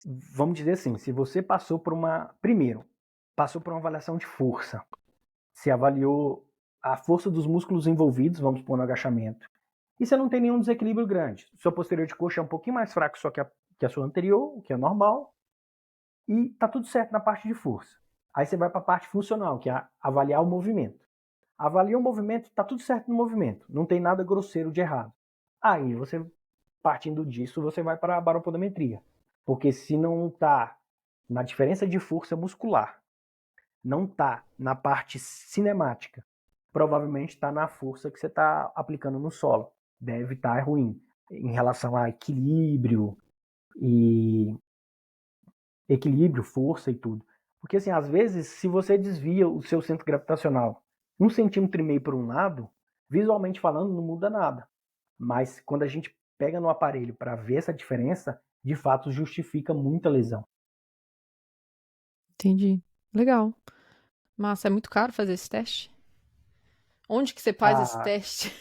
Vamos dizer assim, se você passou por primeiro, passou por uma avaliação de força, se avaliou a força dos músculos envolvidos, vamos supor, no agachamento, e você não tem nenhum desequilíbrio grande. Sua posterior de coxa é um pouquinho mais fraco só que a sua anterior, o que é normal, e tá tudo certo na parte de força. Aí você vai para a parte funcional, que é avaliar o movimento. Avalia o movimento, tá tudo certo no movimento, não tem nada grosseiro de errado. Aí você, partindo disso, você vai para a baropodometria. Porque se não tá na diferença de força muscular, não tá na parte cinemática, provavelmente está na força que você está aplicando no solo. Deve estar ruim em relação a e equilíbrio, força e tudo. Porque assim, às vezes, se você desvia o seu centro gravitacional 1,5 cm para um lado, visualmente falando, não muda nada. Mas quando a gente pega no aparelho para ver essa diferença, de fato justifica muita lesão. Entendi. Legal. Massa, é muito caro fazer esse teste? Onde que você faz esse Ah, teste?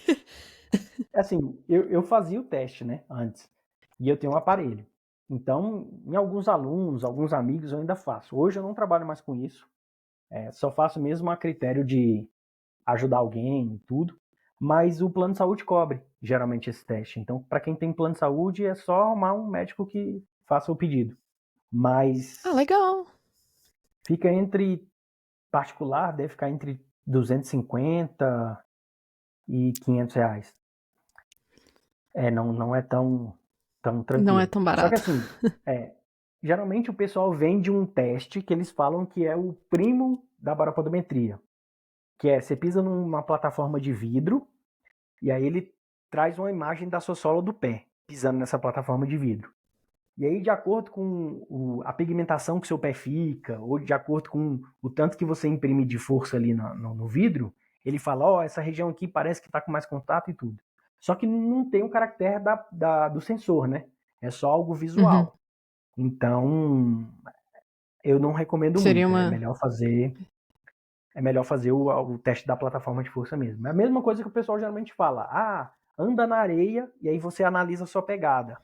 assim, eu fazia o teste, né, antes, e eu tenho um aparelho. Então, em alguns alunos, alguns amigos, eu ainda faço. Hoje eu não trabalho mais com isso, só faço mesmo a critério de ajudar alguém e tudo. Mas o plano de saúde cobre geralmente esse teste. Então, para quem tem plano de saúde, é só arrumar um médico que faça o pedido. Ah, Mas legal. fica entre particular, deve ficar entre 250 e R$ 500. Não é tão Não é tranquilo. tão Só que barato. assim, geralmente o pessoal vende um teste que eles falam que é o primo da baropodometria. Que você pisa numa plataforma de vidro e aí ele traz uma imagem da sua sola do pé, pisando nessa plataforma de vidro. E aí, de acordo com a pigmentação que seu pé fica, ou de acordo com o tanto que você imprime de força ali no vidro, ele fala, essa região aqui parece que está com mais contato e tudo. Só que não tem o caractere do sensor, né? É só algo Uhum. visual. Então, eu não recomendo Seria muito. uma. É melhor fazer o teste da plataforma de força mesmo. É a mesma coisa que o pessoal geralmente fala. Anda na areia e aí você analisa a sua pegada.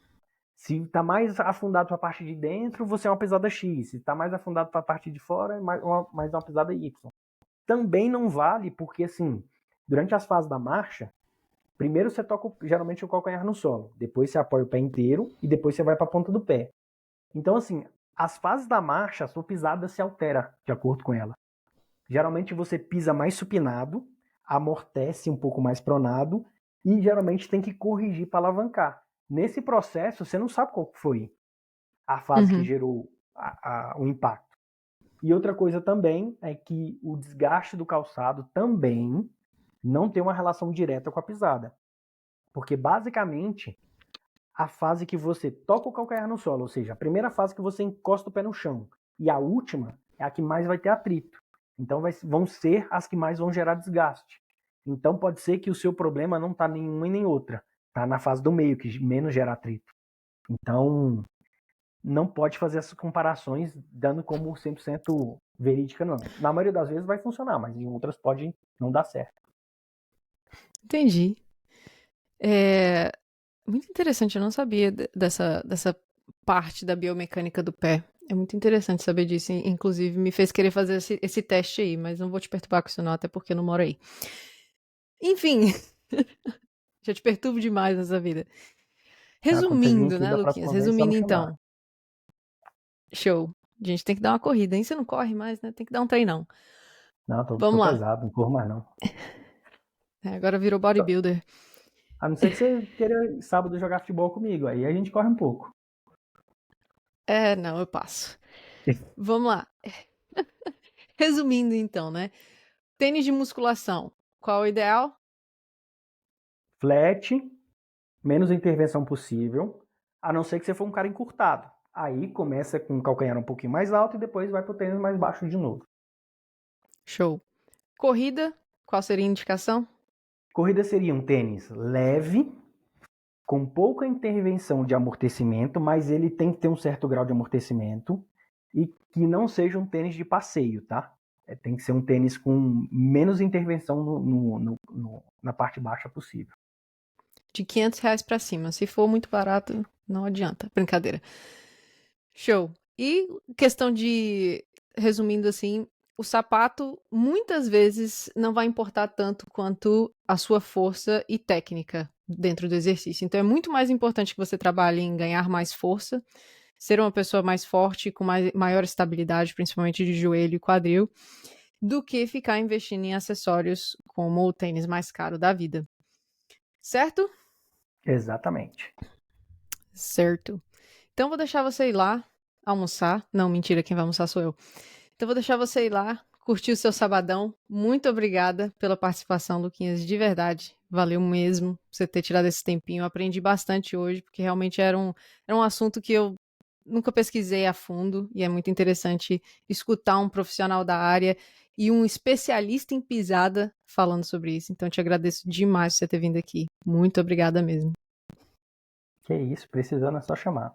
Se está mais afundado para a parte de dentro, você é uma pesada X. Se está mais afundado para a parte de fora, é mais uma pesada Y. Também não vale porque, assim, durante as fases da marcha, primeiro você toca geralmente o calcanhar no solo, depois você apoia o pé inteiro e depois você vai para a ponta do pé. Então, assim, as fases da marcha, a sua pisada se altera de acordo com ela. Geralmente você pisa mais supinado, amortece um pouco mais pronado e geralmente tem que corrigir para alavancar. Nesse processo, você não sabe qual foi a fase que gerou o impacto. E outra coisa também é que o desgaste do calçado também não tem uma relação direta com a pisada. Porque, basicamente, a fase que você toca o calcanhar no solo, ou seja, a primeira fase que você encosta o pé no chão, e a última é a que mais vai ter atrito. Então, vão ser as que mais vão gerar desgaste. Então, pode ser que o seu problema não está nenhuma e nem outra. Está na fase do meio, que menos gera atrito. Então, não pode fazer essas comparações dando como 100% verídica, não. Na maioria das vezes vai funcionar, mas em outras pode não dar certo. Entendi. Muito interessante, eu não sabia dessa parte da biomecânica do pé. É muito interessante saber disso, inclusive me fez querer fazer esse teste aí, mas não vou te perturbar com isso não, até porque eu não moro aí. Enfim, já te perturbo demais nessa vida. Quando você vir Resumindo, aqui né, da Luquinhas? próxima vez, só me Resumindo chamar. então. Show. A gente tem que dar uma corrida, hein? Você não corre mais, né? Tem que dar um treinão. Não, tô Vamos lá. pesado, não corro mais não. Agora virou bodybuilder. A não ser que você queira sábado jogar futebol comigo, aí a gente corre um pouco. Não, eu passo. Vamos lá. Resumindo então, né? Tênis de musculação, qual é o ideal? Flat, menos intervenção possível, a não ser que você for um cara encurtado. Aí começa com o calcanhar um pouquinho mais alto e depois vai pro tênis mais baixo de novo. Show. Corrida, qual seria a indicação? Corrida seria um tênis leve, com pouca intervenção de amortecimento, mas ele tem que ter um certo grau de amortecimento e que não seja um tênis de passeio, tá? Tem que ser um tênis com menos intervenção na parte baixa possível. De R$ 500 pra cima. Se for muito barato, não adianta. Brincadeira. Show. E questão de, resumindo assim, o sapato muitas vezes não vai importar tanto quanto a sua força e técnica dentro do exercício. Então é muito mais importante que você trabalhe em ganhar mais força, ser uma pessoa mais forte, com maior estabilidade, principalmente de joelho e quadril, do que ficar investindo em acessórios como o tênis mais caro da vida. Certo? Exatamente. Certo. Então vou deixar você ir lá almoçar. Não, mentira, quem vai almoçar sou eu. Então vou deixar você ir lá, curtir o seu sabadão. Muito obrigada pela participação, Luquinhas, de verdade. Valeu mesmo você ter tirado esse tempinho. Eu aprendi bastante hoje, porque realmente era um assunto que eu nunca pesquisei a fundo e é muito interessante escutar um profissional da área e um especialista em pisada falando sobre isso. Então te agradeço demais por você ter vindo aqui. Muito obrigada mesmo. Que isso, precisando é só chamar.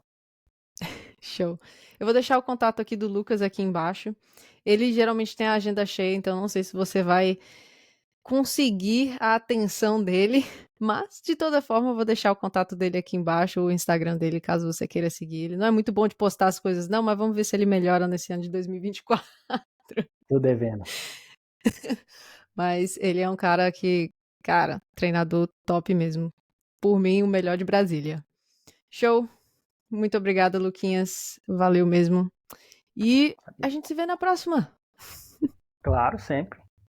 Show. Eu vou deixar o contato aqui do Lucas aqui embaixo. Ele geralmente tem a agenda cheia, então não sei se você vai conseguir a atenção dele, mas de toda forma eu vou deixar o contato dele aqui embaixo, o Instagram dele, caso você queira seguir ele. Não é muito bom de postar as coisas não, mas vamos ver se ele melhora nesse ano de 2024. Tô devendo. Mas ele é um cara que, cara, treinador top mesmo. Por mim, o melhor de Brasília. Show. Muito obrigada, Luquinhas. Valeu mesmo. E a gente se vê na próxima. Claro, sempre.